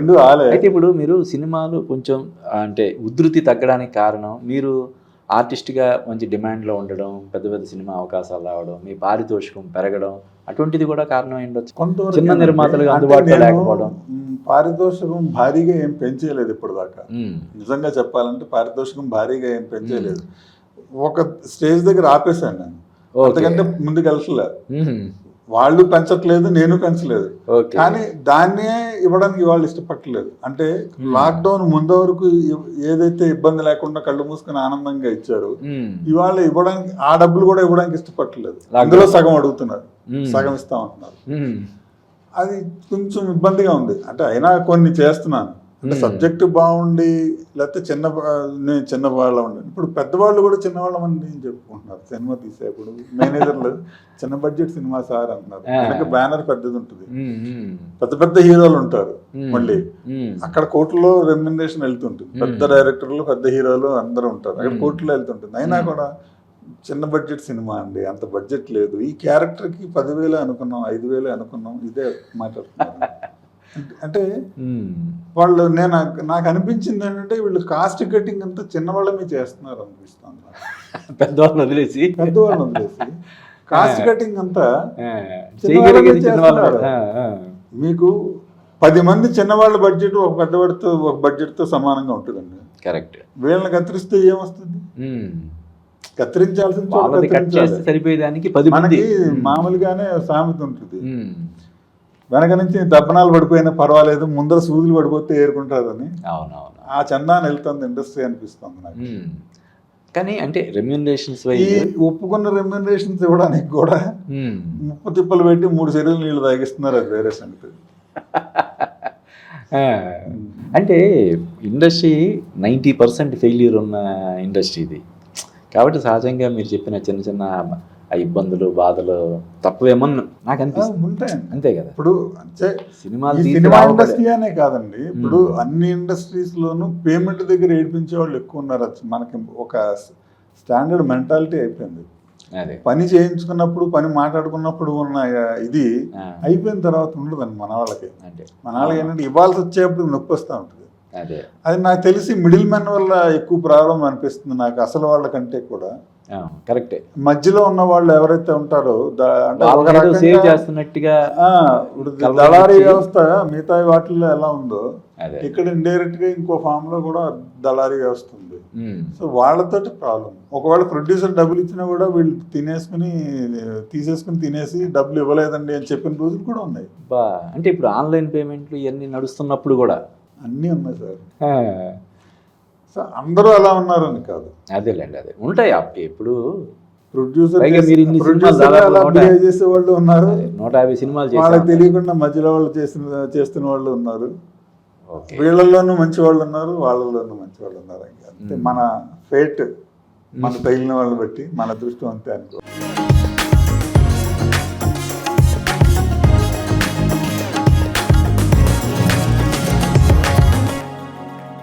రెండు ఆలే. అయితే ఇప్పుడు మీరు సినిమాలు కొంచెం అంటే ఉధృతి తగ్గడానికి కారణం మీరు ఆర్టిస్ట్గా మంచి డిమాండ్లో ఉండడం, పెద్ద పెద్ద సినిమా అవకాశాలు రావడం, మీ పారితోషికం పెరగడం అటువంటిది కూడా కారణం ఏంటొచ్చు. కొంతవరకు చిన్న నిర్మాతలుగా అందుబాటులో లేకపోవడం. పారితోషికం భారీగా ఏం పెంచేయలేదు ఇప్పుడు దాకా. నిజంగా చెప్పాలంటే పారితోషికం భారీగా ఏం పెంచేయలేదు. ఒక స్టేజ్ దగ్గర ఆపేశాను నేను, అంతకంటే ముందుకు వెళ్ళలే. వాళ్ళు పెంచట్లేదు, నేను పెంచలేదు. కానీ దాన్నే ఇవ్వడానికి వాళ్ళు ఇష్టపడలేదు. అంటే లాక్డౌన్ ముందు వరకు ఏదైతే ఇబ్బంది లేకుండా కళ్ళు మూసుకుని ఆనందంగా ఇచ్చారు, ఇవాళ ఇవ్వడానికి ఆ డబ్బులు కూడా ఇవ్వడానికి ఇష్టపడలేదు. అందులో సగం అడుగుతున్నారు, సగం ఇస్తామంటున్నారు. అది కొంచెం ఇబ్బందిగా ఉంది. అంటే అయినా కొన్ని చేస్తున్నాను. అంటే సబ్జెక్టు బాగుండి లేకపోతే చిన్న వాళ్ళ ఉండి, ఇప్పుడు పెద్దవాళ్ళు కూడా చిన్నవాళ్ళమని చెప్పుకుంటున్నారు. సినిమా తీసేప్పుడు మేనేజర్లు చిన్న బడ్జెట్ సినిమా సార్ అంటున్నారు. వెనక బ్యానర్ పెద్దది ఉంటుంది, పెద్ద పెద్ద హీరోలు ఉంటారు, మళ్ళీ అక్కడ కోట్లలో రెమ్యునరేషన్ వెళ్తుంటుంది. పెద్ద డైరెక్టర్లు పెద్ద హీరోలు అందరూ ఉంటారు, అక్కడ కోట్లలో వెళ్తుంటుంది. అయినా కూడా చిన్న బడ్జెట్ సినిమా అండి, అంత బడ్జెట్ లేదు, ఈ క్యారెక్టర్కి 10,000 అనుకున్నాం, 5,000 అనుకున్నాం, ఇదే మాట్లాడుతున్నారు. అంటే వాళ్ళు నాకు అనిపించింది ఏంటంటే వీళ్ళు కాస్ట్ కటింగ్ అంతా చిన్నవాళ్ళ మీద చేస్తున్నారు అనిపిస్తుంది. పెద్దవాళ్ళని వదిలేసి కాస్ట్ కటింగ్ అంతా చేస్తున్నారు. మీకు 10 మంది చిన్నవాళ్ళ బడ్జెట్ ఒక బడ్జెట్తో సమానంగా ఉంటుందండి. కరెక్ట్. వీళ్ళని కత్తిరిస్తే ఏమొస్తుంది? కత్తిరించాల్సింది సరిపోయేదానికి మనకి మామూలుగానే సామెత ఉంటుంది, వెనక నుంచి దబ్బనాలు పడిపోయినా పర్వాలేదు, ముందర సూదులు పడిపోతే ఏరుకుంటారని. అవునవును, ఆ చందాన్ని వెళ్తుంది ఇండస్ట్రీ అనిపిస్తుంది నాకు. కానీ అంటే రెమ్యూనరేషన్స్ ఒప్పుకున్న రెమ్యూనరేషన్స్ ఇవ్వడానికి కూడా ముప్పు తిప్పలు పెట్టి 3 చెరువులు నీళ్ళు తాగిస్తున్నారు, అది వేరే సంగతి. అంటే ఇండస్ట్రీ 90% ఫెయిల్యూర్ ఉన్న ఇండస్ట్రీ ఇది. కాబట్టి సహజంగా మీరు చెప్పిన చిన్న చిన్న ఇబ్బందులు బాధలు తప్పవేమో నాకు అనిపిస్తుంది. ఉంటాయి, అంతే కదా. ఇప్పుడు సినిమా ఇండస్ట్రీ అనే కాదండి, ఇప్పుడు అన్ని ఇండస్ట్రీస్ లోనూ పేమెంట్ దగ్గర ఏడిపించే వాళ్ళు ఎక్కువ ఉన్నారు. మనకి ఒక స్టాండర్డ్ మెంటాలిటీ అయిపోయింది. పని చేయించుకున్నప్పుడు, పని మాట్లాడుకున్నప్పుడు ఉన్న ఇది అయిపోయిన తర్వాత ఉండదండి మన వాళ్ళకి. ఏంటంటే ఇవ్వాల్సి వచ్చేప్పుడు నొప్పి వస్తూ ఉంటుంది. అది నాకు తెలిసి మిడిల్ మెన్ వల్ల ఎక్కువ ప్రాబ్లం అనిపిస్తుంది నాకు, అసలు వాళ్ళ కంటే కూడా. కరెక్టే. మధ్యలో ఉన్న వాళ్ళు ఎవరైతే ఉంటారో చేస్తున్నట్టుగా దళారీ వ్యవస్థ మిగతా వాటిల్లో ఎలా ఉందో ఇక్కడ ఇండైరెక్ట్ గా ఇంకో ఫామ్ లో కూడా దళారీ వ్యవస్థ ఉంది. సో వాళ్ళతోటి ప్రాబ్లం. ఒకవేళ ప్రొడ్యూసర్ డబ్బులు ఇచ్చినా కూడా వీళ్ళు తీసేసుకుని తినేసి డబ్బులు ఇవ్వలేదండి అని చెప్పిన రోజులు కూడా ఉన్నాయి. అంటే ఇప్పుడు ఆన్లైన్ పేమెంట్లు ఇవన్నీ నడుస్తున్నప్పుడు కూడా అన్నీ ఉన్నాయి సార్. సో అందరూ అలా ఉన్నారని కాదు, అదేలేండి, అదే ఉంటాయి. ఇప్పుడు ప్రొడ్యూసర్ చేసే వాళ్ళు ఉన్నారు, 150 సినిమాలు వాళ్ళకి తెలియకుండా మధ్యలో వాళ్ళు చేస్తున్న వాళ్ళు ఉన్నారు. వీళ్ళల్లోనూ మంచి వాళ్ళు ఉన్నారు, వాళ్ళల్లోనూ మంచి వాళ్ళు ఉన్నారు. అంటే మన ఫేట్, మన తగిలిన వాళ్ళని బట్టి మన దృష్టి అంతే అనుకో.